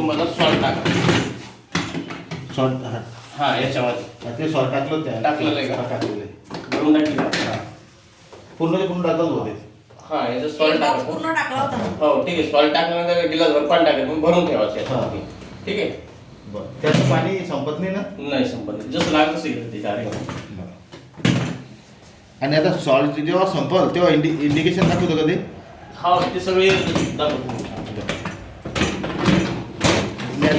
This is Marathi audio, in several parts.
तुम्हाला सॉल्ट टाका. सॉल्ट हा याच्यामध्ये ते सॉल्ट टाकलं त्या टाकलेलं आहे का? टाकलेलं आहे. भरून टाकली का? पूर्ण टाकलं होते. हा याचं सॉल्ट टाका. पूर्ण टाकला होता. हो ठीक आहे. सॉल्ट टाकल्यानंतर गिलासभर पाणी टाकायचं भरून ठेवायचं याच्यामध्ये. ठीक आहे. बरं त्याचं पाणी संपत नाही ना? नाही संपत. जसं लागलं तसं घेतं ते डायरेक्ट. आणि आता सॉल्ट जेव्हा संपल तेव्हा इंडिकेशन दाखवतो का ते? हा ते सगळे दाखवतो.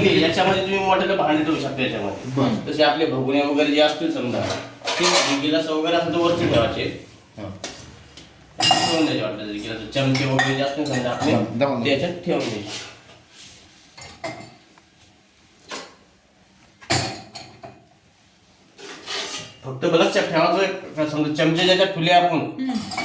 याच्यामध्ये तुम्ही मोठ्याला भांडे ठेवू शकता याच्यामध्ये. जसे आपले भगुने वगैरे जे असतील समजा ते गिलास वगैरे असं तर वरती ठेवायचे. ठेवून द्यायचे वाटतं गिलास चमचे वगैरे जे असतील समजा आपले त्याच्यात ठेवून द्यायचे. फक्त लक्षात ठेवायचं समजा चमचे ज्याच्यात ठुले आपण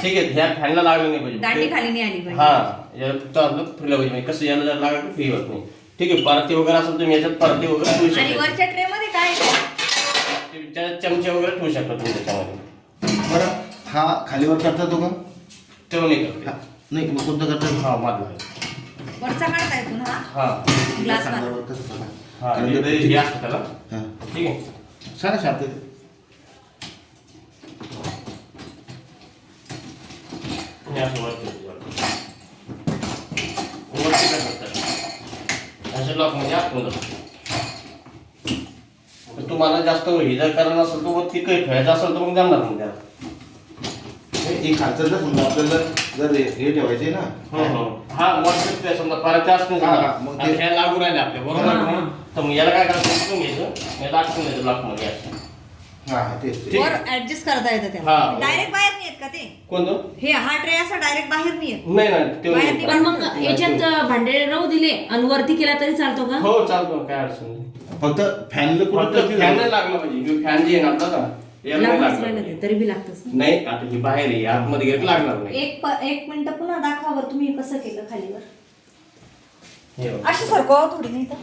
ठीक आहे ह्या फॅनला लागलं नाही पाहिजे. दांडी खाली नाही आली पाहिजे. हा याला फक्त आपलं ठुलं पाहिजे. कसं याला जर लागलं तर फ्री होत नाही. ठीक आहे. परती वगैरे असेल तुम्ही याच्यात परती वगैरे ठेवू आणि शकता. वरच्या ट्रे मध्ये काय त्याच्यात चमचे वगैरे ठेवू शकता तुम्ही त्याच्यामध्ये. बरं हा खालीवर करता तो का? तेव्हा नाही करते. नाही मग कोणतं करता? हा मागला वरचा काढता येतो ना हा ग्लास सांगावर कसं करता? हा हे असतं त्याला. हां ठीक आहे. सांगा शांत. हे असं वरती काय करतात अशा लॉकमध्ये आतमध्ये तुम्हाला जास्त हे जर करायला असेल तर वरती काही ठेवायचं असेल तर मग जाणार मग त्याला. एक खालचं जर समजा आपल्याला जर हे ठेवायचे ना. हा मोठे समजा परत असते मग ते ह्या लागू राहिले आपल्या बरोबर. तर मग याला काय करायचं घ्यायचं याला अटकून द्यायचं लॉकमध्ये असं. हां तेच ते. वर ऍडजस्ट करता येतं हा. त्या डायरेक्ट बाहेर नाही येत का ते? कोणतं? हे हा ट्रे असा डायरेक्ट बाहेर नाही येत. नाही नाही ते बाहेर नाही. निघालं. पण मग याच्यात भांडे राहू दिले आणि वरती केला तरी चालतो का? हो चालतो काय अडचण नाही. फक्त फॅनला फक्त कुठं फॅन नाही लागलं पाहिजे. फॅन जे आहे ना आपला ना याला नाही लांबच लागलं राहिलं पाहिजे. ते, तरी बी लागतच. नाही आता ही बाहेर आहे आतमध्ये गेलं लागणार नाही. एक मिनिट पुन्हा दाखवा बरं तुम्ही कसं केलं खालीवर. हे बघा. अशी सरकवा थोडी नाही तर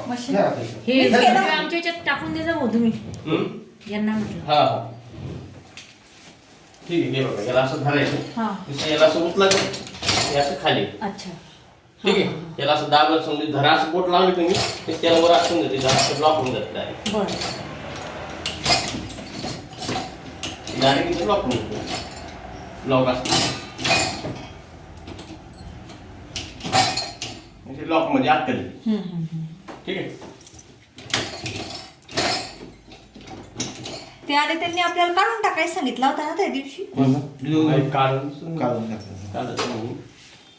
मशीन. हे मीच केलं. आमच्या याच्यात टाकून दे जाऊ तुम्ही हम्म? यांना म्हटलं. हा हा ठीक आहे. हे बघा याला असं धरायचं. हा नुसतं याला असं उचलायचं हे असं खाली. अच्छा. ठीक आहे. याला असं दाबलं समजा धरा असं बोट लावली तुम्ही ते त्याला वर असून देते जास्त ब्लॉक होऊन जाते डायरेक्ट. बरं डायरेक्ट इथे ब्लॉक होऊन जाते. ब्लॉक असतो लॉक मध्ये आत कधी. ठीक आहे. ते आले त्यांनी आपल्याला काढून टाकायला सांगितलं होतं ना त्या दिवशी. नाही, काढून टाकलं. काढायचं नाही.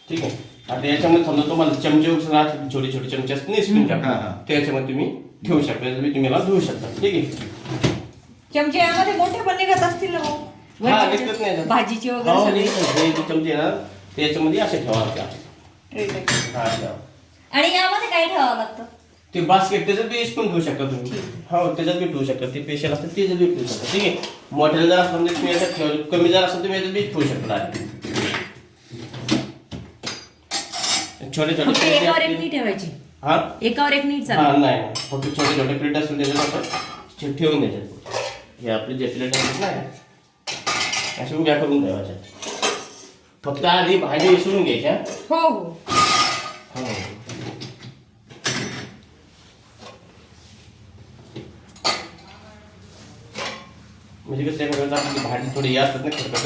ठीक आहे. आता याच्यामध्ये समजा तुम्हाला चमचे वगैरे छोटे छोटे चमचे असते नाही स्पून त्याच्यामध्ये तुम्ही ठेवू शकता. तुम्ही याला धुवू शकता. ठीक आहे. चमचे यामध्ये मोठे पण निघत असतील ना भाऊ? हा निघत नाही याच्यात. भाजीचे हो, वगैरे सगळे. निघतात. हे जे चमचे आहे ना ते याच्यामध्ये असे ठेवा त्या. ट्रे टाकून. हा ठेवा. आणि यामध्ये काय ठेवावं लागतं? ते बास्केट त्याच्यात बी स्पून ठेवू शकता तुम्ही. हो त्याच्यात बी ठेवू शकता. ते स्पेशल असतं त्याच्यात बी ठेवू शकता. ठीक आहे. मोठ्याला जर असं म्हणजे तुम्ही याच्यात ठेवलं कमी जर असेल तुम्ही याच्यात बी ठेवू शकता. छोटे फक्त छोटे एकावर एक नीट ठेवायची. हा एकावर एक नीट हा चालू. नाही फक्त छोटे छोटे प्लेट असतील त्याच्यात आपण ठेवून द्यायचे. हे आपले जे प्लेट असतात ना असे उभ्या करून ठेवायच्या. फक्त आधी भाजी विसरून घ्यायच्या. हो हो. हो. म्हणजे कसं आपली भाजी थोडी असतात ना खरकट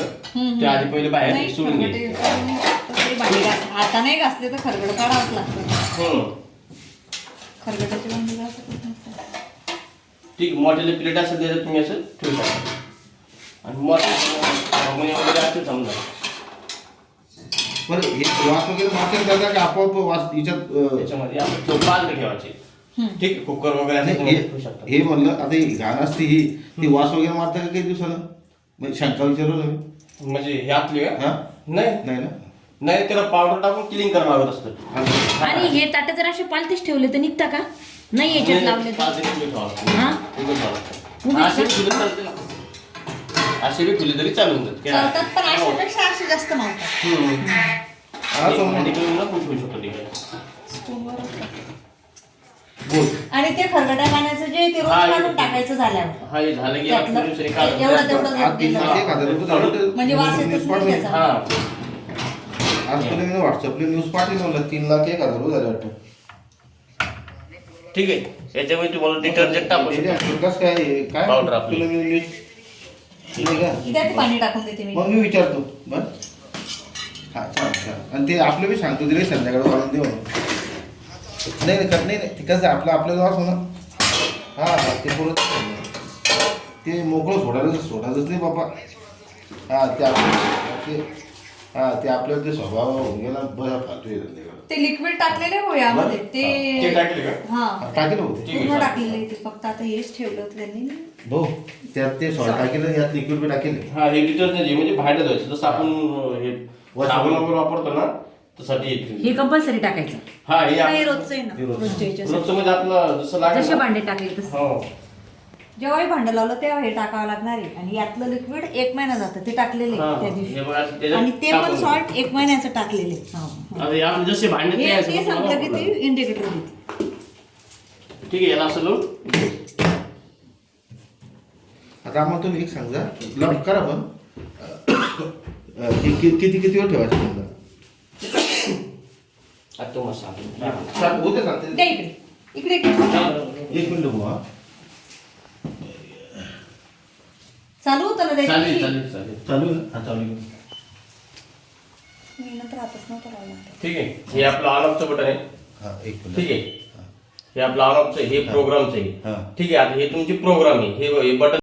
ते आधी पहिले बाहेर नाही, विसरून घ्यायची. तरी भांडी आता नाही घासले तर खरगड काढावंच लागतं. खरगटाची भांडी घासतच नसतात. ठीक मोठ्याले प्लेट असेल त्याच्यात तुम्ही असं ठेवू शकता. आणि मोठे वगैरे असतील समजा. बरं हे वास वगैरे मार्केट करता की आपोआप वास याच्यात त्याच्यामध्ये आपण चोपाल ठेवायचे. ठीक आहे. कुकर वगैरे असेल नाही, ठेवू शकता. हे म्हणलं आता ही घाण असते ही वास वगैरे मारता का काही दिवसानं? म्हणजे शंका विचारलं मी. म्हणजे हे आपली हा नाही नाही ना. नाही त्याला पावडर टाकून क्लीन करावं लागत असतं. आणि हे ताट जर असे पालतेच ठेवले तर निघता का? नाही याच्यात लावले तर. हा? असे बी फुले चालते ना. असे बी फुले तरी चालून जात. चालतात पण अशापेक्षा असे जास्त मावतात. भांडी करून ना ठेवू शकतो ठीक बोल. आणि ते खरगट्या पाण्याचं जे ते रोज हा, काढून टाकायचं झाल्यावर हा हे झालं की त्यातलं आपण दुसरे काढून एवढं तेवढं आज 3,01,000 रुपये झाले तर म्हणजे वास येतच नाही त्याचा. हा आज तुला मी व्हॉट्सअपला न्यूज पाठवली म्हणलं 3,01,000 रुपये झाले वाटतं. ठीक आहे याच्यामध्ये तुम्हाला डिटर्जंट टाकू डेली शकता. हँडवर्कच काय आहे? काय पावडर आपली. तुला मी इंग्लिश ठीक आहे का? त्यात पाणी टाकून देते मी. मग मी विचारतो बर हा छान छान आणि ते आपलं बी सांगतो दिले संध्याकाळी वाढून देऊ नाही नाही नाही नाही ते कसं आपलं वास होणार हा हा ते परत ते मोकळं सोडायचंच नाही बाबा हा ते आपल्याला ते स्वभाव होऊन गेला बरं फालतू येतात ते लिक्विड टाकलेले हो यामध्ये ते ते टाकले का? हा टाकेल होते ठीक आहे, पूर्ण चालेल. टाकलेले ते फक्त आता हेच ठेवलं होतं त्यांनी. भाऊ त्यात ते सॉल्ट टाकेलं यात लिक्विड बी टाकेल हा हे डिटर्जंट आहे म्हणजे भांडे धुवायचं जसं आपण हे साबण वगैरे वापरतो ना तसाठी येते. हे कंपल्सरी टाकायचं. हा हे नाही आप- रोजचं आहे ना रोजच्या ह्याच्यासाठी. रोजचं म्हणजे आपलं जसं लागेल जसे ना. भांडे टाकले तसं. हो जेव्हाही भांडं लावलं तेव्हा हे टाकावं लागणार आहे आणि यातलं लिक्विड 1 महिना जातं ते टाकलेले हा. त्या हे दिवशी बघा, त्याच्यात आणि ते पण टाकून सॉल्ट 1 महिन्याचं टाकलेले. आता हे आपले जसे भांडे हे तयार ते आहेत, सांगतं की तुम्हाला ते इंडिकेटर देते. ठीक आहे याला असं लावून आता आम्हाला तुम्ही एक सांगा लॉक करा पण किती वेळ ठेवायचं समजा आता तुम्हाला सांगतो. सांग उद्या सांगते द्या इकडे इकडे एक मिनिट बुवा चालू होतं ना चालेल त्याची चालेल चालेल चालू आहे ना हा चालू आहे. मी नंतर हातच नव्हतं लावला. ठीक आहे हे आपलं ऑन ऑफचं बटन आहे. हा एक मिनिट ठीक आहे हे आपलं ऑन ऑफचं हे प्रोग्रामचं आहे. हा. ठीक आहे आता हे तुमची प्रोग्राम आहे हे बटन